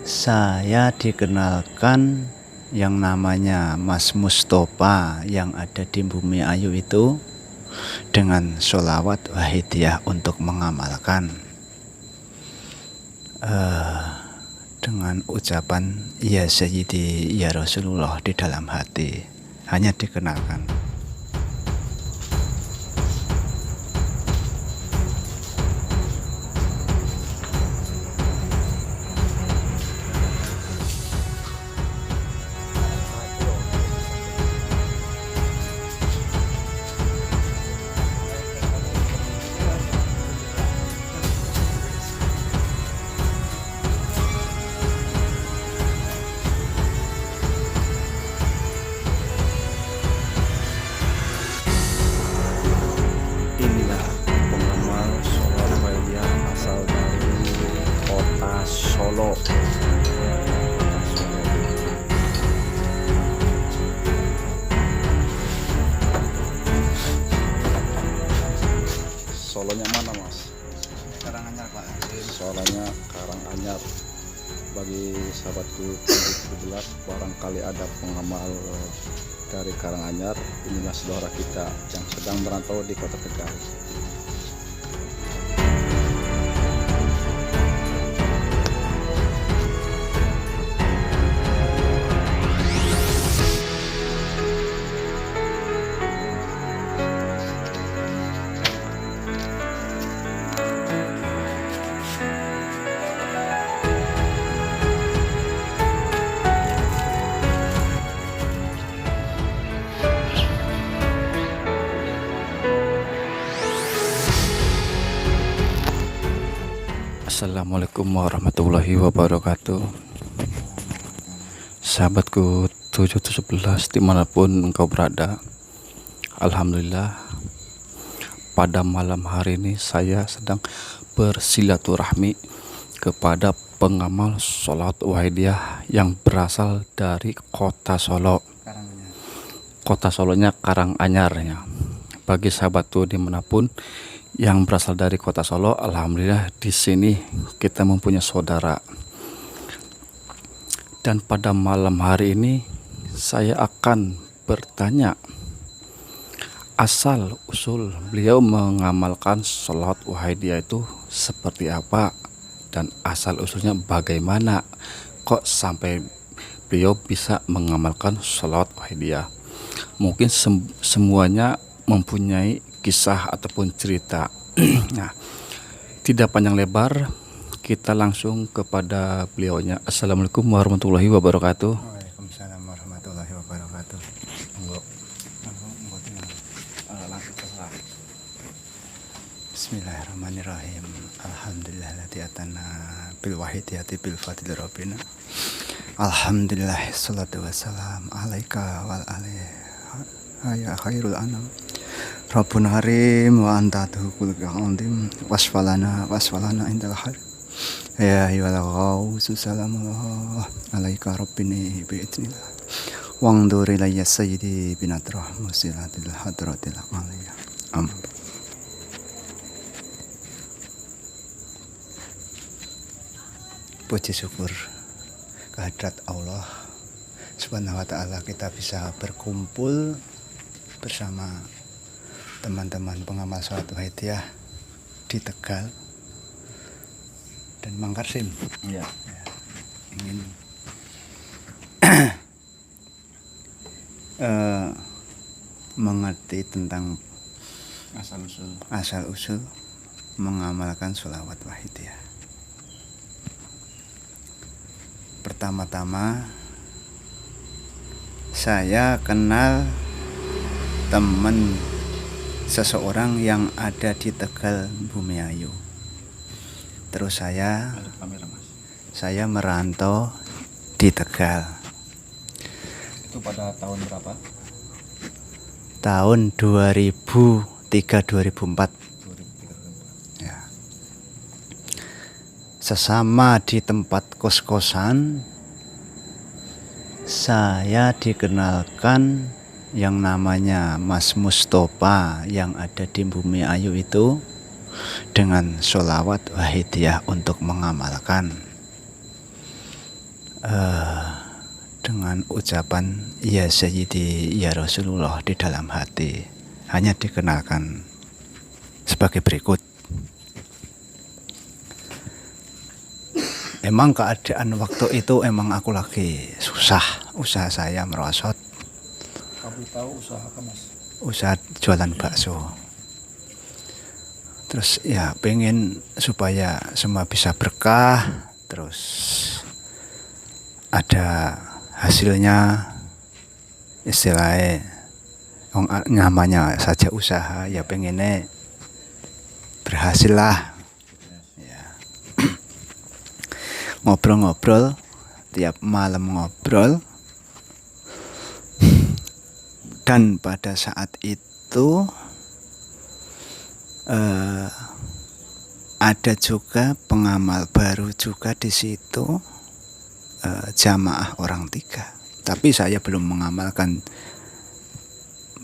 Saya dikenalkan yang namanya Mas Mustopa yang ada di Bumi Ayu itu dengan sholawat wahidiyah untuk mengamalkan dengan ucapan Ya Sayyidi Ya Rasulullah di dalam hati. Hanya dikenalkan. Inilah pengamal sholat wajib asal dari kota Solo. Solonya mana, Mas? Karanganyar, Pak. Solonya Karanganyar. Bagi sahabatku 17 barangkali ada pengamal dari Karanganyar. Inilah saudara kita yang sedang merantau di kota Tegal. Assalamualaikum warahmatullahi wabarakatuh. Sahabatku 711 dimanapun engkau berada, alhamdulillah pada malam hari ini saya sedang bersilaturahmi kepada pengamal sholat wahidiyah yang berasal dari kota Solo. Kota Solonya Karanganyar ya. Bagi sahabatku dimanapun yang berasal dari kota Solo, alhamdulillah di sini kita mempunyai saudara. Dan pada malam hari ini saya akan bertanya asal usul beliau mengamalkan sholat wahidiyah itu seperti apa, dan asal usulnya bagaimana kok sampai beliau bisa mengamalkan sholat wahidiyah. Mungkin semuanya mempunyai kisah ataupun cerita. Nah, tidak panjang lebar, kita langsung kepada beliaunya. Assalamualaikum warahmatullahi wabarakatuh. Waalaikumsalam warahmatullahi wabarakatuh. Bismillahirrahmanirrahim. Alhamdulillahilladzi atana bil wahidiyati bil fadli rabbina. Alhamdulillah salatu wassalam alaika wal alaihi ya khairul anam. Rabbuna harim wa anta tuhul qadim wasfalana indal har. Ya ayyuhal ghausu salamullah alaika rabbini bi idnillah. Wangdur ilayya sayyidi binatrah musilatil hadratil aliyah. Puji syukur kehadrat Allah Subhanahu wa ta'ala, kita bisa berkumpul bersama teman-teman pengamal sholat wahidiyah di Tegal dan Mangkarsim. Ya, ingin mengerti tentang asal usul mengamalkan sholawat wahidiyah. Pertama-tama saya kenal teman seseorang yang ada di Tegal Bumi Ayu. Terus saya merantau di Tegal. Itu pada tahun berapa? Tahun 2003-2004. Ya. Sesama di tempat kos-kosan, saya dikenalkan yang namanya Mas Mustopa yang ada di Bumi Ayu itu dengan sholawat wahidiyah untuk mengamalkan eh, dengan ucapan ya Sayyidi ya Rasulullah di dalam hati, hanya dikenalkan sebagai berikut. Emang keadaan waktu itu emang aku lagi susah, usaha saya merosot, Kamu tahu usaha apa, Mas? usaha jualan bakso. Terus ya pengen supaya semua bisa berkah, terus ada hasilnya, istilahnya namanya saja usaha ya pengennya berhasil lah. Ngobrol-ngobrol, tiap malam ngobrol, dan pada saat itu ada juga pengamal baru juga di situ, jamaah orang 3. Tapi saya belum mengamalkan,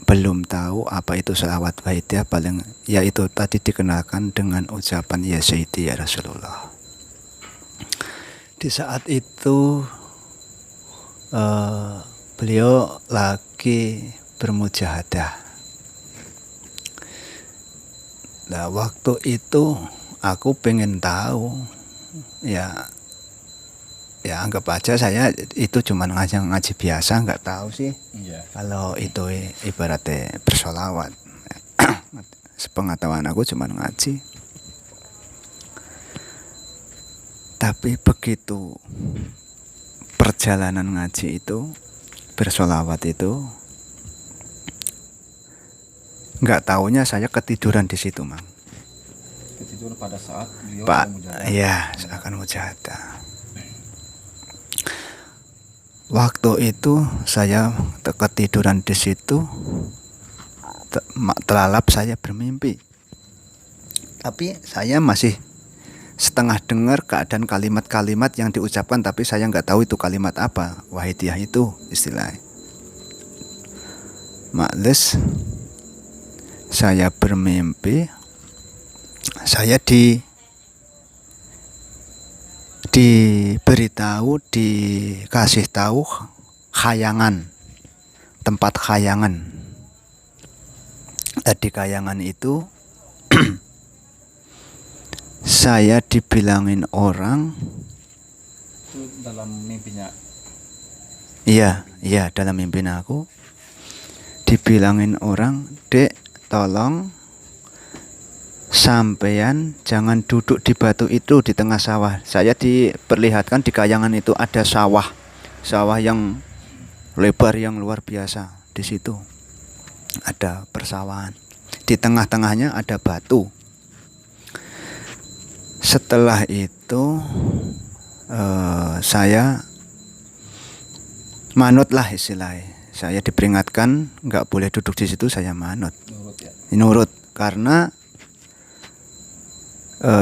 belum tahu apa itu sholawat wahidiyah, paling yaitu tadi dikenalkan dengan ucapan ya Sayyidi ya Rasulullah. Di saat itu beliau lagi bermujahadah. Nah waktu itu aku pengen tahu, ya anggap aja saya itu cuma ngaji biasa, nggak tahu sih kalau itu ibaratnya bersolawat. Sepengetahuan aku cuma ngaji. Tapi begitu perjalanan ngaji itu, bersolawat itu, nggak taunya saya ketiduran di situ, Mang. Ketiduran pada saat beliau Pak, mujahadah. ya akan mujahadah. Waktu itu saya ketiduran di situ, terlalap saya bermimpi. Tapi saya masih setengah dengar keadaan kalimat-kalimat yang diucapkan, tapi saya nggak tahu itu kalimat apa, wahidiyah itu istilahnya. Makles, saya bermimpi, saya diberitahu, dikasih tahu khayangan, tempat khayangan. Di khayangan itu saya dibilangin orang. Itu dalam mimpinya. Iya, dalam mimpi aku dibilangin orang, "Dek, tolong sampean jangan duduk di batu itu di tengah sawah." Saya diperlihatkan di kayangan itu ada sawah yang lebar, yang luar biasa. Di situ ada persawahan. Di tengah-tengahnya ada batu. Setelah itu saya manut lah istilahnya. Saya diperingatkan nggak boleh duduk di situ, saya manut. Nurut karena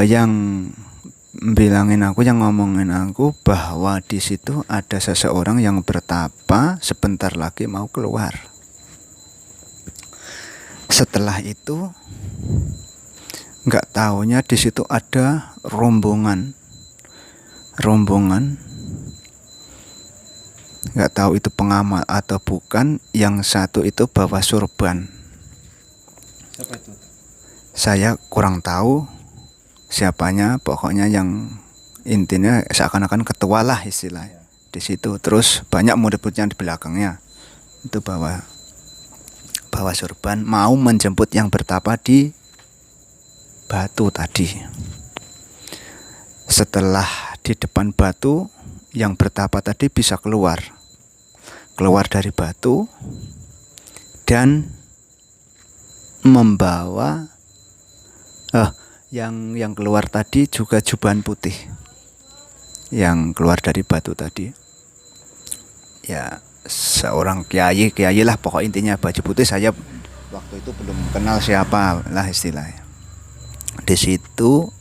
yang bilangin aku, yang ngomongin aku bahwa di situ ada seseorang yang bertapa, sebentar lagi mau keluar. Setelah itu nggak taunya di situ ada rombongan, nggak tahu itu pengamal atau bukan. Yang satu itu bawa surban. Siapa itu? Saya kurang tahu siapanya, pokoknya yang intinya seakan-akan ketua lah istilahnya di situ. Terus banyak murid-muridnya di belakangnya itu bawa surban, mau menjemput yang bertapa di batu tadi. Setelah di depan batu, yang bertapa tadi bisa keluar dari batu dan membawa yang keluar tadi juga jubahan putih yang keluar dari batu tadi. Ya seorang kiai lah, pokok intinya baju putih. Saya waktu itu belum kenal siapa lah istilahnya. Di situ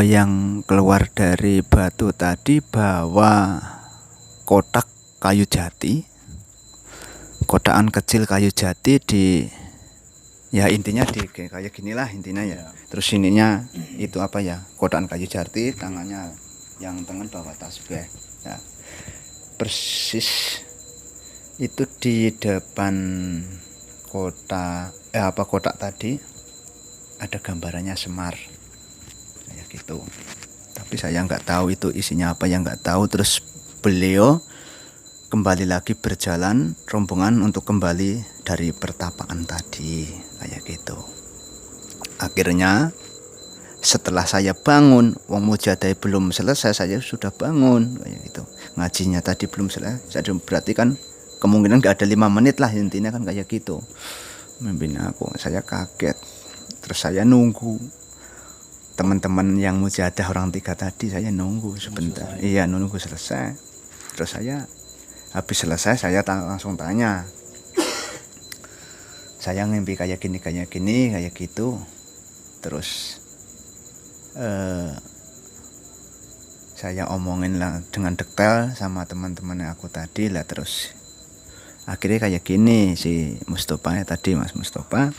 yang keluar dari batu tadi bawa kotak kayu jati, kotakan kecil kayu jati ya intinya kayak ginilah intinya ya. Terus ininya itu apa ya, kotakan kayu jati, tangannya yang tangan bawa tasbih. Nah, persis itu di depan kotak tadi ada gambarannya Semar kayak gitu. Tapi saya nggak tahu itu isinya apa, yang nggak tahu. Terus beliau kembali lagi berjalan rombongan untuk kembali dari pertapaan tadi kayak gitu. Akhirnya setelah saya bangun, wong mujadah belum selesai, saya sudah bangun kayak gitu. Ngajinya tadi belum selesai, berarti kan kemungkinan nggak ada 5 menit lah, intinya kan kayak gitu. Mimpin aku, saya kaget. Terus saya nunggu teman-teman yang mujadah orang 3 tadi, saya nunggu sebentar. Iya, nunggu selesai. Terus saya habis selesai, saya langsung tanya, saya ngimpi kayak gini kayak gitu. Terus saya omongin lah dengan detail sama teman-teman aku tadi lah. Terus akhirnya kayak gini si Mustofa tadi, Mas Mustofa,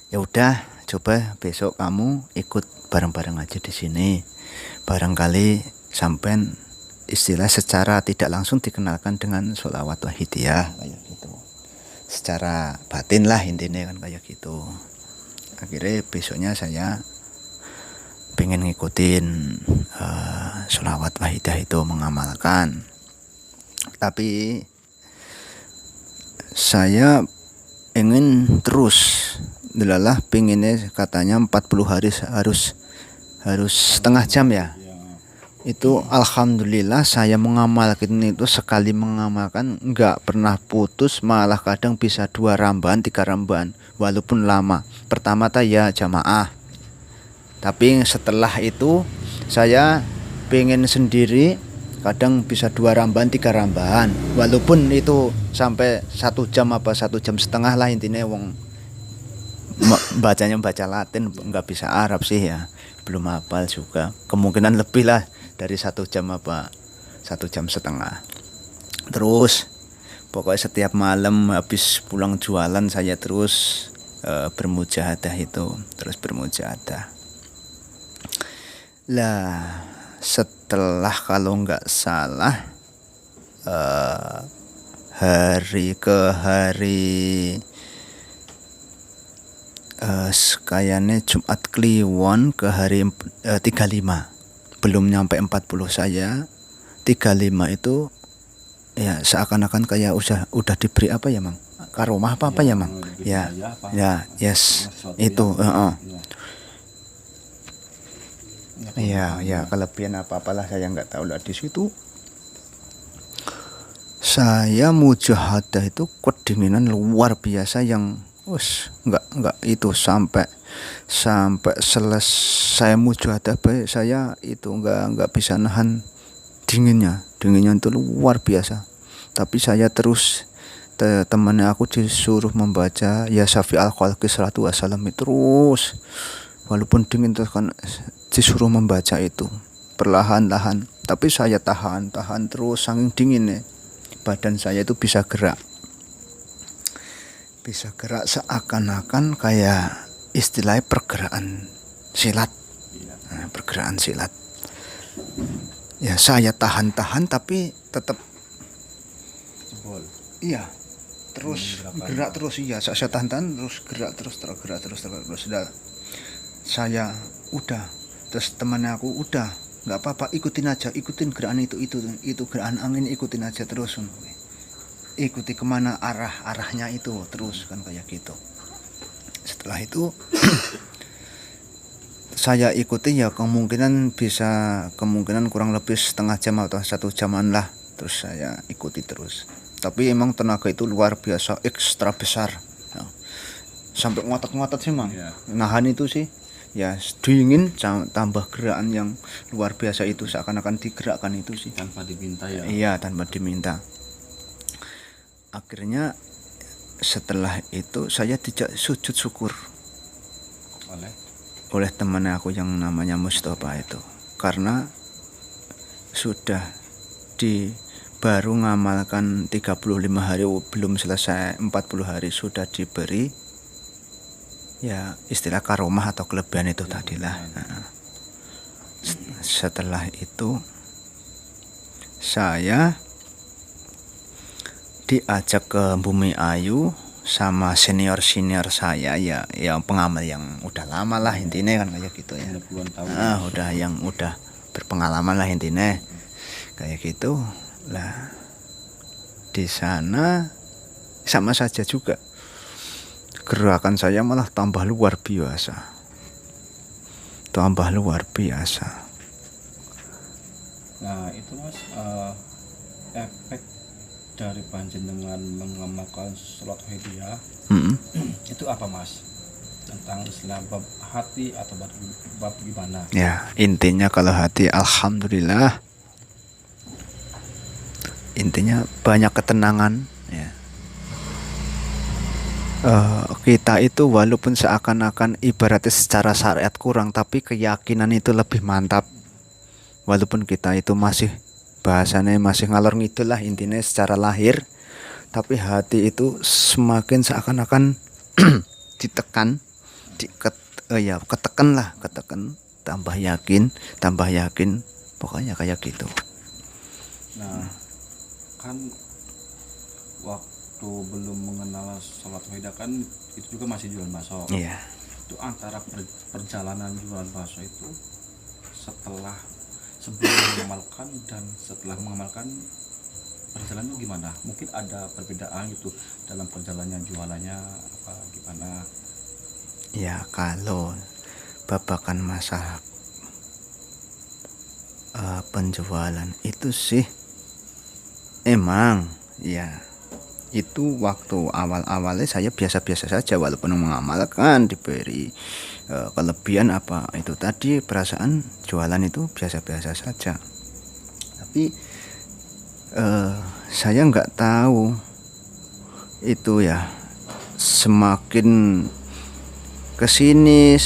ya udah coba besok kamu ikut bareng-bareng aja di sini, barangkali sampean istilah secara tidak langsung dikenalkan dengan sholawat wahidiyah kayak gitu, secara batin lah intinya kan kayak gitu. Akhirnya besoknya saya pengen ngikutin sholawat wahidiyah itu, mengamalkan. Tapi saya ingin terus delalah, pengennya katanya 40 hari harus setengah jam ya. Itu alhamdulillah saya mengamalkan itu, sekali mengamalkan nggak pernah putus, malah kadang bisa 2 ramban 3 ramban walaupun lama. Pertama ya jamaah, tapi setelah itu saya pengen sendiri, kadang bisa 2 ramban 3 ramban walaupun itu sampai 1 jam apa 1 jam setengah lah, intinya wong bacanya baca Latin, nggak bisa Arab sih ya, belum hafal juga, kemungkinan lebih lah dari 1 jam apa 1 jam setengah. Terus pokoknya setiap malam habis pulang jualan saya terus bermujahadah itu, terus bermujahadah lah. Setelah kalau nggak salah hari kayaknya Jumat Kliwon ke hari 35, belum nyampe 40 saya 35 itu ya seakan-akan kayak udah diberi apa ya Mang, karomah apa ya Mang ya, yes itu ya kelebihan apalah saya nggak tahu lah. Di situ saya mujahadah itu kedinginan luar biasa yang nggak itu sampai selesai mujahadah baik saya itu nggak bisa nahan dinginnya itu luar biasa. Tapi saya terus, temannya aku disuruh membaca ya Syafi al-Khalqi salatu wassalam terus, walaupun dingin terus kan disuruh membaca itu perlahan-lahan, tapi saya tahan terus, saking dinginnya badan saya itu bisa gerak seakan-akan kayak istilahnya pergerakan silat. Pergerakan silat ya, saya tahan tapi tetap iya terus gerak terus, iya saya tahan terus gerak terus. Saya udah, terus temannya aku udah nggak apa-apa, ikutin gerakan itu gerakan angin, ikutin aja terus, ikuti kemana arahnya itu terus kan kayak gitu. Setelah itu saya ikuti ya, kemungkinan kurang lebih setengah jam atau 1 jaman lah, terus saya ikuti terus. Tapi emang tenaga itu luar biasa, ekstra besar ya. Sampai ngotot sih Mang nahan itu sih ya, dingin tambah gerakan yang luar biasa itu, seakan-akan digerakkan itu sih tanpa diminta ya. Iya, tanpa diminta. Akhirnya setelah itu saya tidak sujud syukur oleh teman aku yang namanya Mustofa itu, karena sudah baru ngamalkan 35 hari, belum selesai 40 hari sudah diberi ya istilah karomah atau kelebihan itu tadilah. setelah itu saya diajak ke Bumi Ayu sama senior saya, ya yang pengamal yang udah lama lah intinya kan kayak gitu ya. Udah puluhan tahun. Udah yang udah berpengalaman lah intinya kayak gitu lah. Di sana sama saja juga, gerakan saya malah tambah luar biasa. Nah itu Mas, efek dari panjenengan mengamalkan sholat Wahidiyah itu apa Mas? Tentang istilah bab hati atau bab gimana? Ya intinya kalau hati alhamdulillah, intinya banyak ketenangan ya. Kita itu walaupun seakan-akan ibaratnya secara syariat kurang, tapi keyakinan itu lebih mantap. Walaupun kita itu masih bahasanya masih ngalor ngidul lah intinya secara lahir, tapi hati itu semakin seakan-akan ditekan, ketekan, tambah yakin, pokoknya kayak gitu. Nah kan waktu belum mengenal sholat Wahidiyah kan itu juga masih jualan bakso. Iya. Itu antara perjalanan jualan bakso itu sebelum mengamalkan dan setelah mengamalkan, perjalanannya gimana? Mungkin ada perbedaan gitu dalam perjalanan jualannya apa gimana? Ya kalau babakan masalah penjualan itu sih emang ya, itu waktu awal-awalnya saya biasa-biasa saja, walaupun mengamalkan diberi kelebihan apa itu tadi, perasaan jualan itu biasa-biasa saja. Tapi saya nggak tahu itu ya, semakin kesini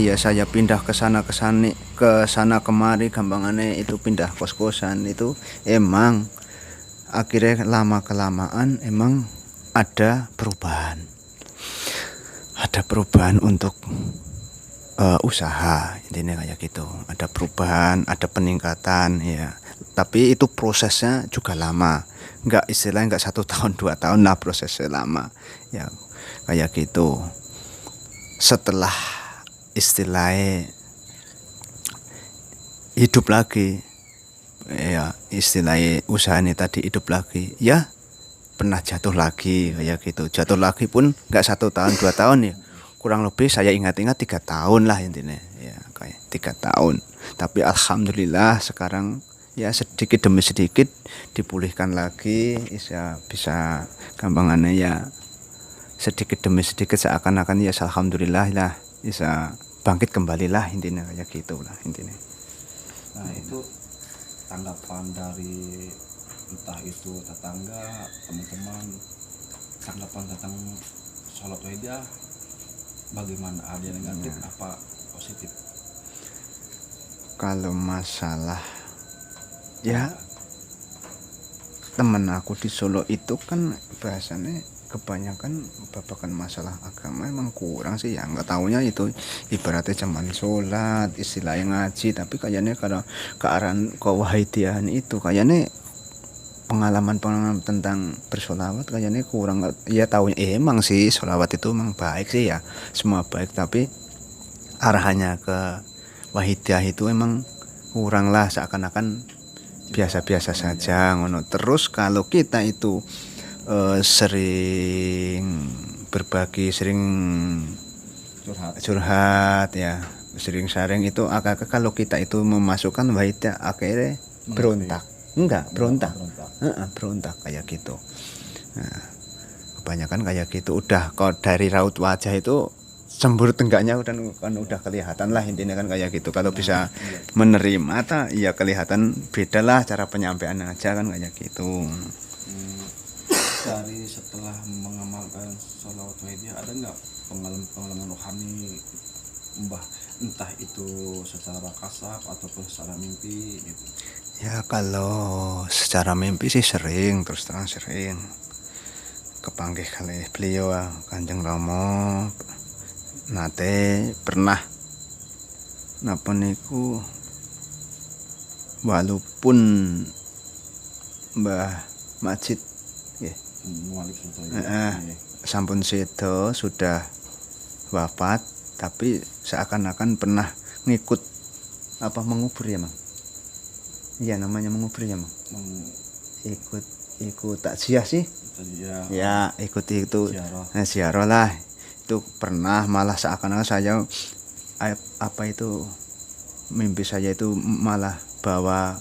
ya saya pindah ke sana kemari, gampangannya itu pindah kos-kosan itu emang akhirnya lama kelamaan emang ada perubahan untuk usaha intinya kayak gitu, ada perubahan, ada peningkatan ya. Tapi itu prosesnya juga lama, nggak 1 tahun 2 tahun lah, prosesnya lama ya kayak gitu. Setelah istilahnya hidup lagi ya, istilahnya usaha ini tadi hidup lagi ya, pernah jatuh lagi kayak gitu. Jatuh lagi pun nggak 1 tahun 2 tahun ya, kurang lebih saya ingat-ingat 3 tahun lah intinya ya, kayak 3 tahun. Tapi alhamdulillah sekarang ya sedikit demi sedikit dipulihkan lagi, bisa gampangannya ya, sedikit demi sedikit seakan-akan ya alhamdulillah lah bisa bangkit kembali lah intinya kayak gitu lah intinya. Nah itu tanggapan dari entah itu tetangga, teman-teman, tanggapan tentang sholat Wahidiyah bagaimana? Ada yang negatif apa positif? Kalau masalah ya, temen aku di Solo itu kan bahasanya kebanyakan babakan masalah agama emang kurang sih ya, nggak taunya itu ibaratnya cuman sholat, istilahnya ngaji, tapi kayaknya kalau kearahan kewahidiyaan itu kayaknya pengalaman tentang bersolawat kayaknya kurang ya. Tahunya emang sih solawat itu emang baik sih ya, semua baik, tapi arahannya ke wahidiyah itu emang kurang lah, seakan-akan biasa-biasa saja ngono. Terus kalau kita itu sering berbagi, sering curhat ya, sering sharing itu agak kalau kita itu memasukkan wahidiyah akhirnya berontak. Berontak kayak gitu. Nah, kebanyakan kayak gitu. Udah kok dari raut wajah itu cemburu tenggaknya udah kelihatan lah intinya kan kayak gitu. Kalau bisa menerima ya kelihatan beda lah cara penyampaian aja kan kayak gitu. Dari setelah mengamalkan sholawat Wahidiyah ada nggak pengalaman rohani entah itu secara kasar ataupun secara mimpi gitu? Ya kalau secara mimpi sih sering, terus terang sering kepanggih kali beliau Kanjeng Rama. Nate pernah napa niku walaupun Mbah Majid nggih, Wali Soto sampun sedo sudah wafat, tapi seakan-akan pernah ngikut apa mengubur ya Mang? Iya namanya mengubur ya Mang. Ikut takziah sih. Ya ikut itu ziarah lah. Itu pernah malah seakan-akan saya apa itu mimpi saya itu malah bawa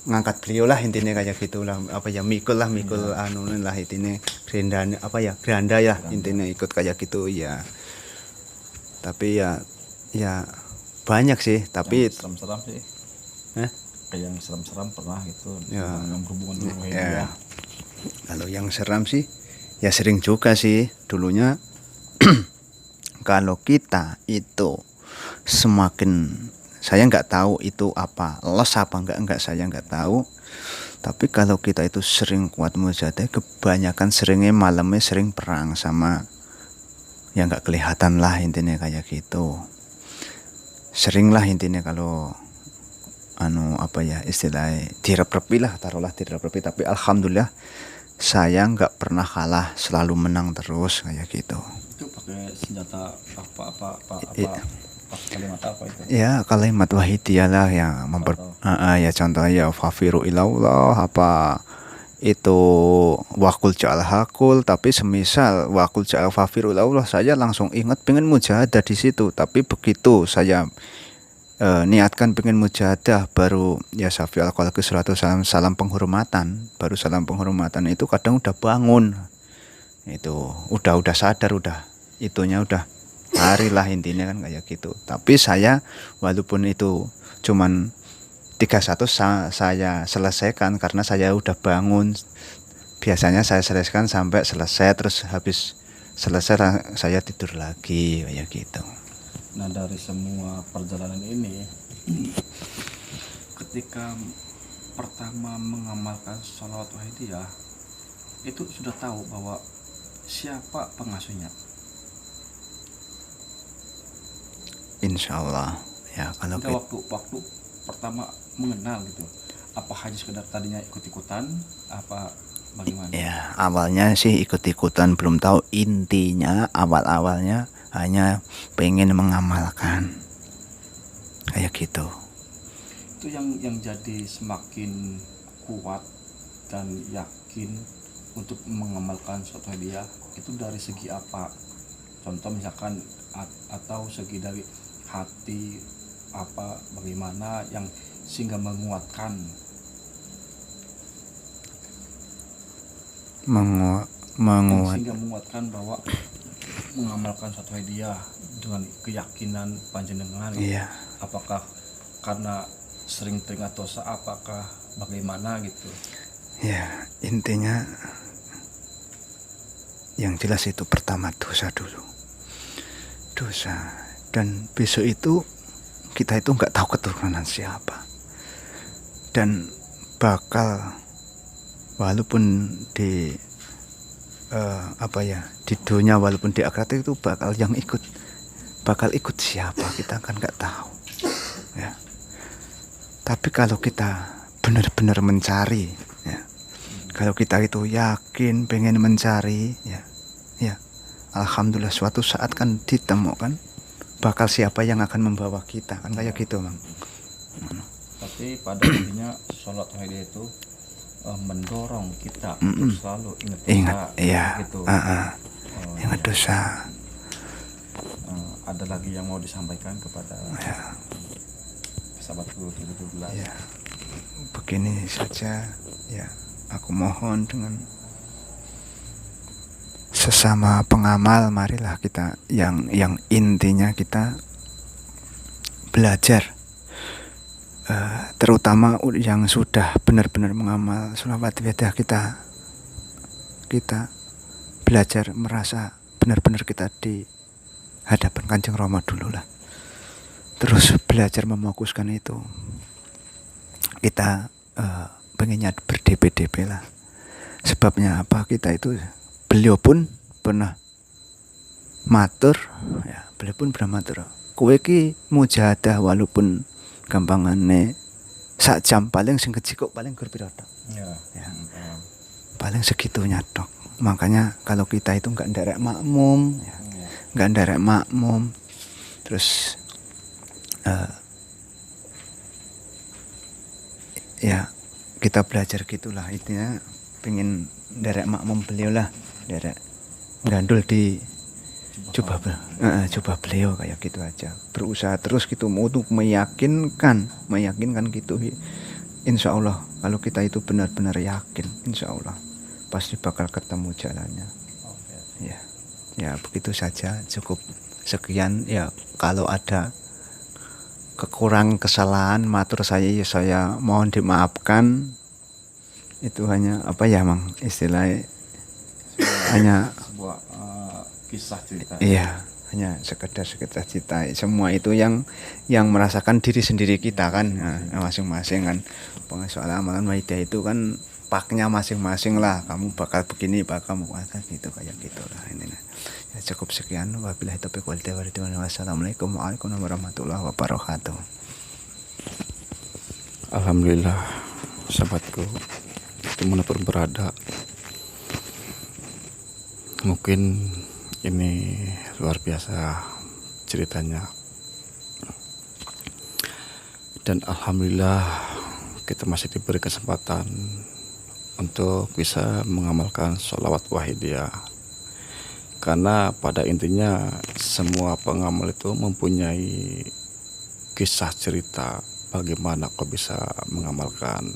ngangkat beliau lah intinya kayak gitulah, apa ya mikul anu lah intinya geranda ya intinya ikut kayak gitu ya. Tapi ya banyak sih, tapi serem-serem sih. Kayak yang serem-serem pernah gitu ya, yang berhubungan dengan ya. Kalau yang seram sih ya sering juga sih dulunya. Kalau kita itu semakin, saya nggak tahu itu apa los apa enggak saya nggak tahu, tapi kalau kita itu sering kuat mujahadah, kebanyakan seringnya malamnya sering perang sama yang nggak kelihatan lah intinya kayak gitu. Sering lah intinya kalau apa ya istilahnya direp-repi lah, taruhlah direp-repi, tapi alhamdulillah saya nggak pernah kalah, selalu menang terus kayak gitu. Itu pakai senjata apa kalimat apa itu? Ya kalimat wahidiyah lah yang ya contohnya ya fafiru ilallah, apa itu wakul ja'al hakul, tapi semisal wakul ja'al fafiru ilallah saya langsung ingat pengen mujahadah di situ, tapi begitu saya niatkan pengen mujahadah baru ya syafi al-qalqi salatu salam penghormatan, baru salam penghormatan itu kadang udah bangun, itu udah sadar, udah itunya udah hari lah intinya kan kayak gitu. Tapi saya walaupun itu cuman 31 saya selesaikan karena saya udah bangun. Biasanya saya selesaikan sampai selesai, terus habis selesai saya tidur lagi kayak gitu. Nah dari semua perjalanan ini ketika pertama mengamalkan sholawat wahidiyah itu sudah tahu bahwa siapa pengasuhnya? Insya Allah ya kalau kita waktu pertama mengenal gitu, apa hanya sekedar tadinya ikut-ikutan apa bagaimana? Ya awalnya sih ikut-ikutan, belum tahu intinya, awalnya hanya pengen mengamalkan kayak gitu. Itu yang jadi semakin kuat dan yakin untuk mengamalkan suatu hadiah itu dari segi apa? Contoh misalkan atau segi dari hati apa bagaimana yang sehingga menguatkan sehingga menguatkan bahwa mengamalkan suatu hadiah dengan keyakinan panjenengan. Iya. Apakah karena sering teringat dosa, apakah bagaimana gitu? Ya intinya yang jelas itu pertama dosa dulu, dosa, dan besok itu kita itu nggak tahu keturunan siapa, dan bakal walaupun di di dunia walaupun di akhirat itu bakal ikut siapa kita kan nggak tahu ya. Tapi kalau kita benar-benar mencari ya, kalau kita itu yakin pengen mencari ya alhamdulillah suatu saat kan ditemukan bakal siapa yang akan membawa kita kan kayak gitu Bang. Tapi pada intinya sholat wahidiyah itu mendorong kita untuk selalu ingat iya gitu. Ingat dosa. Ada lagi yang mau disampaikan kepada sahabatku 17? Ya, begini saja ya, aku mohon dengan sesama pengamal, marilah kita yang intinya kita belajar, terutama yang sudah benar-benar mengamal sholawat wahidiyah, kita belajar merasa benar-benar kita di hadapan Kanjeng Rama dulu lah, terus belajar memokuskan itu. Kita pengennya berdp lah. Sebabnya apa? Kita itu beliau pun pernah matur ya, beliau pun pernah matur, kowe ki mujahadah walaupun gampangane sak jam paling sing kecikuk paling gur piro tok. Ya. Ya. Paling segitunya tok. Makanya kalau kita itu nggak nderek makmum, ya. Nggak nderek makmum, terus ya kita belajar gitulah, intinya pengen nderek makmum beliau lah, nderek gandul di coba beliau kayak gitu aja, berusaha terus gitu mau tuh meyakinkan gitu. Insya Allah kalau kita itu benar-benar yakin, insya Allah pasti bakal ketemu jalannya. Ya begitu saja, cukup sekian ya. Kalau ada kekurangan kesalahan matur saya mohon dimaafkan. Itu hanya apa ya Mang, istilahnya hanya sebuah kisah cerita. Iya, hanya sekedar cerita. Semua itu yang merasakan diri sendiri kita kan, masing-masing kan. Soal amalan waidah itu kan paknya masing-masing lah. Kamu bakal begini, bakal gitu kayak gitulah ini. Ya cukup sekian. Wabillahi taufiq wal hidayah. Wassalamualaikum warahmatullahi wabarakatuh. Alhamdulillah, sahabatku, dimanapun berada, mungkin ini luar biasa ceritanya, dan alhamdulillah kita masih diberi kesempatan untuk bisa mengamalkan sholawat wahidiyah, karena pada intinya semua pengamal itu mempunyai kisah cerita bagaimana kau bisa mengamalkan.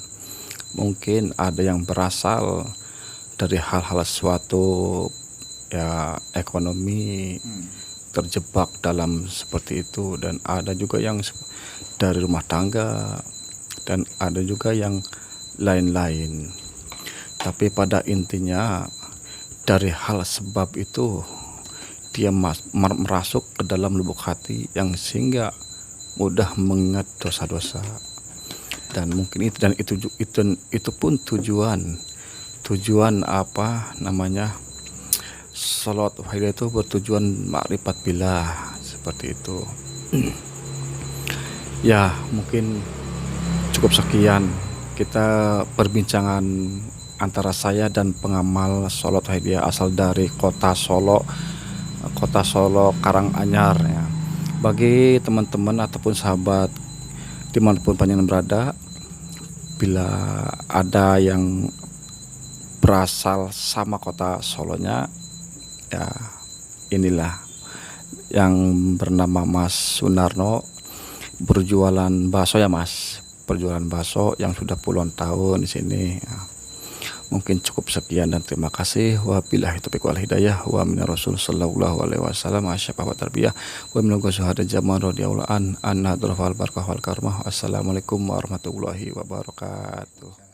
Mungkin ada yang berasal dari hal-hal suatu ya ekonomi, terjebak dalam seperti itu, dan ada juga yang dari rumah tangga, dan ada juga yang lain-lain. Tapi pada intinya dari hal sebab itu dia merasuk ke dalam lubuk hati yang sehingga mudah mengingat dosa-dosa. Dan mungkin itu pun tujuan apa namanya, salat wahidiyah itu bertujuan makrifat billah, seperti itu. Ya mungkin cukup sekian kita perbincangan antara saya dan pengamal salat wahidiyah asal dari kota Solo Karanganyar ya. Bagi teman-teman ataupun sahabat dimanapun panjenengan berada, bila ada yang berasal sama kota Solonya, ya inilah yang bernama Mas Sunarno, berjualan bakso ya Mas, berjualan bakso yang sudah puluhan tahun di sini ya. Mungkin cukup sekian dan terima kasih. Wabillahi taufiq wal hidayah. Wa minar rasul sallallahu alaihi wasallam asyafah wa tarbiyah wa minal syuhada zaman radhiyallahu an nadhar wal barakah wal karmah. Assalamualaikum warahmatullahi wabarakatuh.